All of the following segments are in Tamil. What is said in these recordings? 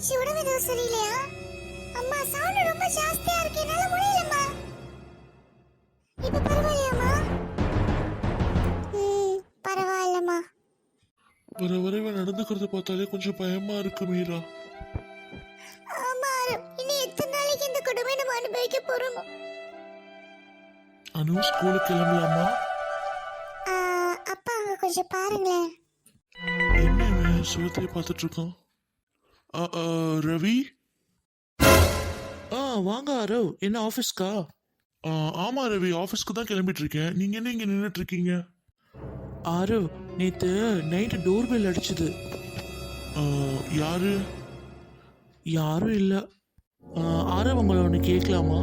என்னாச்சு? உடம்பு எதுவும் சரியில்லையா? அம்மா சவுண்ட் ரொம்ப ஜாஸ்தியா இருக்கு, என்னால முடியலம்மா. இப்ப பரவாயில்லையாம்மா? பரவாயில்லம்மா. வர வர இவன் நடந்துக்கிறத பார்த்தாலே கொஞ்சம் பயமா இருக்கு மீரா. ஆமா, இனி எத்தனை நாளைக்கு இந்த கொடுமை நம்ம அனுபவிக்க போறோமோ? அனு ஸ்கூலுக்கு கிளம்பலாமா? அப்பா அங்க கொஞ்சம் பாருங்களேன். என்ன இவன் சுவத்தையே பார்த்துட்டு இருக்கான்? ரவி. வாங்க அரவ், என்ன ஆஃபீஸ்க்கா? ஆமா ரவி, ஆஃபீஸ்க்கு தான் கிளம்பிட்டு இருக்கேன். நீங்க என்ன இங்க நின்றுட்டு இருக்கீங்க? அரவ், நேத்து நைட்டு டோர் பெல் அடிச்சுது. யாரு? யாரும் இல்லை. அரவ், உங்களை ஒன்று கேட்கலாமா?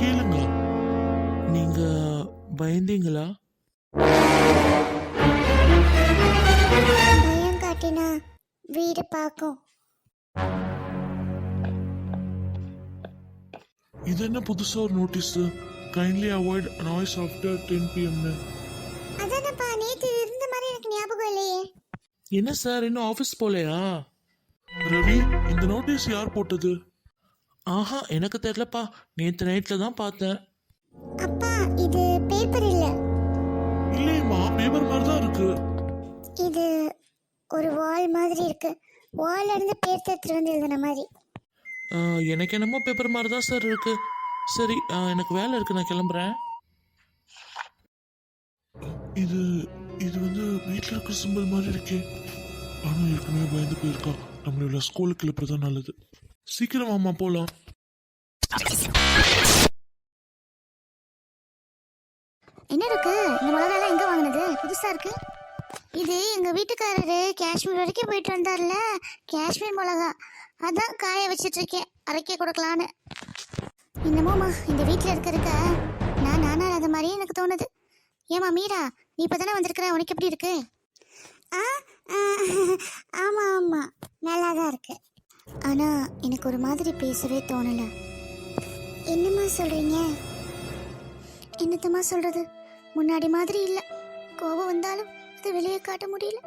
கேளுங்க. நீங்க பயந்தீங்களா? பயம் காட்டினா வீடு பார்க்கும். இது என்ன புதுசா ஒரு notice? Kindly avoid noise after 10 PM. அதானப்பா, நேத்து இருந்த மாதிரி எனக்கு ஞாபகம் இல்லையே. என்ன சார், இன்னும் ஆஃபீஸ் போலையா? ரவி, இந்த நோட்டீஸ் யார் போட்டது? ஆஹா, எனக்கு தெரியலப்பா. நேற்று நைட்டில் தான் பார்த்தேன். அப்பா, இது பேப்பர் இல்ல. இல்லையம்மா, பேப்பர் மாதிரி தான் இருக்கு. இது ஒரு வால் மாதிரி இருக்கு. வால்ல இருந்து பேர் எடுத்துட்டு வந்து எழுதுன மாதிரி. எனக்கு என்னமோ பேப்பர் மாதிரி தான் சார் இருக்கு. சரி, எனக்கு வேலை இருக்கு, நான் கிளம்புறேன். இது இது வந்து வீட்டில் இருக்கிற சிம்பிள் மாதிரி இருக்கே. ஆனால் ஏற்கனவே பயந்து போயிருக்கா. நம்மளோட ஸ்கூலுக்கு கிளப்புறதான் நல்லது. சீக்கிரம் அம்மா போலாம். என்ன இருக்கு? இந்த மிளகாலாம் எங்க வாங்கினது? புதுசா இருக்கு. இது எங்க வீட்டுக்காரரு காஷ்மீர் வரைக்கும் போயிட்டு வந்தார்ல, காஷ்மீர் மிளகா. அதான் காய வச்சிட்டு இருக்கேன், அரைக்க கொடுக்கலான்னு. என்னமோமா, இந்த வீட்டில் இருக்க நானா அது மாதிரி எனக்கு தோணுது. ஏமா மீரா, நீ இப்பதானே வந்திருக்கிற, உனக்கு எப்படி இருக்கு? ஆமா ஆமா, நல்லா தான் இருக்கு. ஆனா எனக்கு ஒரு மாதிரி பேசவே தோணல. என்னம்மா சொல்றீங்க? என்னத்தம்மா சொல்றது, முன்னாடி மாதிரி இல்லை. கோபம் வந்தாலும் அது வெளியே காட்ட முடியல.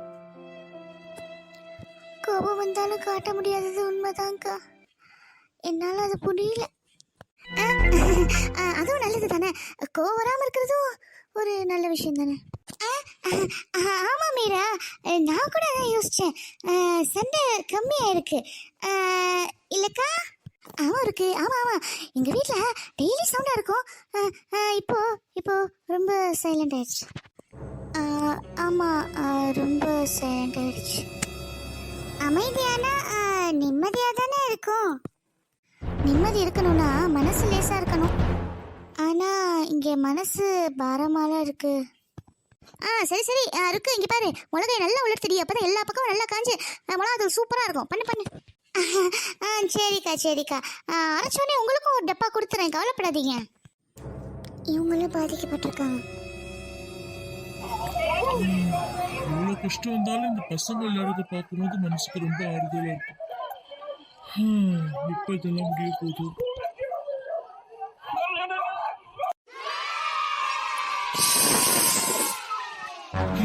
கோபம் வந்தாலும் காட்ட முடியாதது உண்மைதான்க்கா. என்னால் அது புரியல. அதுவும் நல்லது தானே, கோவம் வராமல் இருக்கிறதும் ஒரு நல்ல விஷயம் தானே. ஆமா மீரா, நான் கூட அதான் யோசிச்சேன். சண்டை கம்மியா இருக்கு இல்லக்கா? ஆமா இருக்கு. ஆமா ஆமா, எங்க வீட்டுல டெய்லி சவுண்டா இருக்கும். இப்போ இப்போ ரொம்ப சைலண்ட் ஆயிடுச்சு. ஆமா, ரொம்ப சைலண்ட் ஆயிடுச்சு. அமைதியான நிம்மதியா தானே இருக்கும். நிம்மதி இருக்கணும்னா மனசு லேசா இருக்கணும். ஆனா இங்க மனசு பாரமால இருக்கு. சரி சரி இருக்கு. இங்க பாரு, மிளகாய் நல்லா உலர்த்தடி, அப்பதான் எல்லா பக்கமும் நல்லா காஞ்சு மிளகாய் சூப்பரா இருக்கும். பண்ணு பண்ணு. சரிக்கா சரிக்கா, அரைச்சோடனே உங்களுக்கும் ஒரு டப்பா கொடுத்துறேன், கவலைப்படாதீங்க. இவங்களும் பாதிக்கப்பட்டிருக்காங்க. எவ்வளவு கஷ்டம் வந்தாலும் இந்த பசங்க விளையாடுறத பார்க்கும்போது மனசுக்கு ரொம்ப ஆறுதலா இருக்கும். இப்ப இதெல்லாம் முடிய போகுது.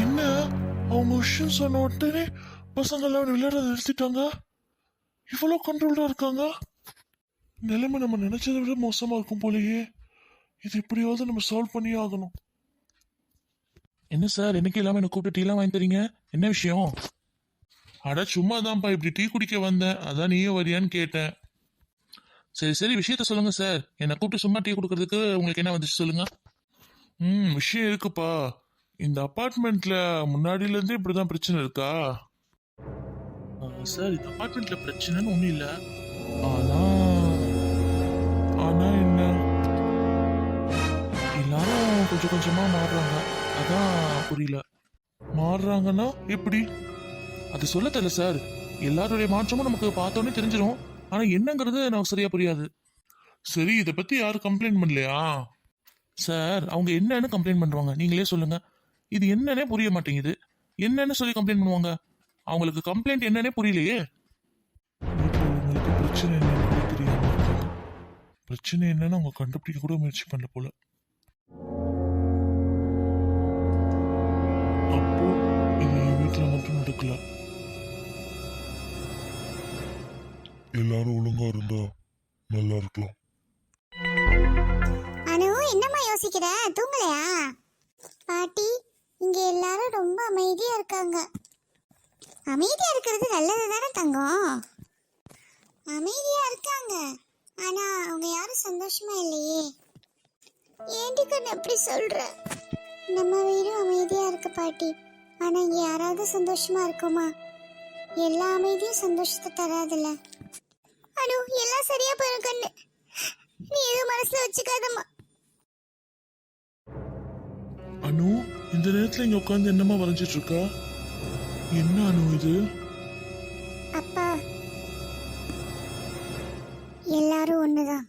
என்ன அவங்க விஷயம் சொன்ன உடனே பசங்க எல்லாம் விளையாடுறத நிறுத்திட்டாங்க. இவ்வளவு கண்ட்ரோல்டா இருக்காங்க. நிலைமை நம்ம நினைச்சதை விட மோசமா இருக்கும் போலயே. இது எப்படியாவது நம்ம சால்வ் பண்ணியே ஆகணும். என்ன சார், எனக்கு இல்லாமல் என்ன கூப்பிட்டு டீலாம் வாங்கி தரீங்க? என்ன விஷயம்? அட சும்மா தான்ப்பா, இப்படி டீ குடிக்க வந்தேன், அதான் நீயும் வரியான்னு கேட்டேன். சரி சரி, விஷயத்த சொல்லுங்க சார். என்னை கூப்பிட்டு சும்மா டீ கொடுக்கறதுக்கு உங்களுக்கு என்ன வந்துச்சு சொல்லுங்க. விஷயம் இருக்குப்பா. இந்த அப்பார்ட்மெண்ட்ல முன்னாடில இருந்தே இப்படிதான் பிரச்சனை இருக்கா? சார், இந்த அப்பார்ட்மெண்ட்ல பிரச்சனைன்னு ஒன்றும் இல்லை. ஆனா ஆனா என்ன? எல்லாரும் கொஞ்சம் கொஞ்சமா மாறுறாங்க, அதான் புரியல. மாறுறாங்கன்னா எப்படி? அது சொல்ல தெரியல சார். எல்லாருடைய மாற்றமும் நமக்கு பார்த்தோன்னே தெரிஞ்சிடும். ஆனா என்னங்கிறது நமக்கு சரியா புரியாது. சரி, இதை பத்தி யாரும் கம்ப்ளைண்ட் பண்ணலையா? சார், அவங்க என்னன்னு கம்ப்ளைண்ட் பண்ணுவாங்க, நீங்களே சொல்லுங்க. இது என்னன்னே புரிய மாட்டேங்குது. என்னன்னு சொல்லி கம்ப்ளைண்ட் பண்ணுவாங்க? அவங்களுக்கு கம்ப்ளைண்ட் என்னன்னே புரியலையே. உங்களுக்கு பிரச்சனை என்னன்னு கூட தெரியாம இருக்காங்க. பிரச்சனை என்னன்னு அவங்க கண்டுபிடிக்க கூட முயற்சி பண்ணல போல. அப்போ இது என் வீட்டுல மட்டும் நடக்கல. எல்லாரும் ஒழுங்கா இருந்தா நல்லா இருக்கலாம். அனு என்னம்மா யோசிக்கிற, தூங்கலையா? பாட்டி, இங்க எல்லாரும் ரொம்ப அமைதியா இருக்காங்க. அமைதியா இருக்கிறது நல்லது தானே தங்கம்? அமைதியா இருக்காங்க, ஆனா அவங்க யாரும் சந்தோஷமா இல்லையே. ஏண்டி கண்ணு எப்படி சொல்ற? நம்ம வீடும் அமைதியா இருக்கு பாட்டி, ஆனா இங்க யாராவது சந்தோஷமா இருக்குமா? எல்லா அமைதியும் சந்தோஷத்தை தராதுல்ல. அனு, எல்லாம் சரியா போயிடும் கண்ணு, நீ எதுவும் மனசுல வச்சுக்காதம்மா. அனு, இந்த நேரத்துல இங்க உட்காந்து என்னமா வரைஞ்சிட்டு இருக்கா? என்ன அனு இது? அப்பா, எல்லாரும் ஒண்ணுதான்.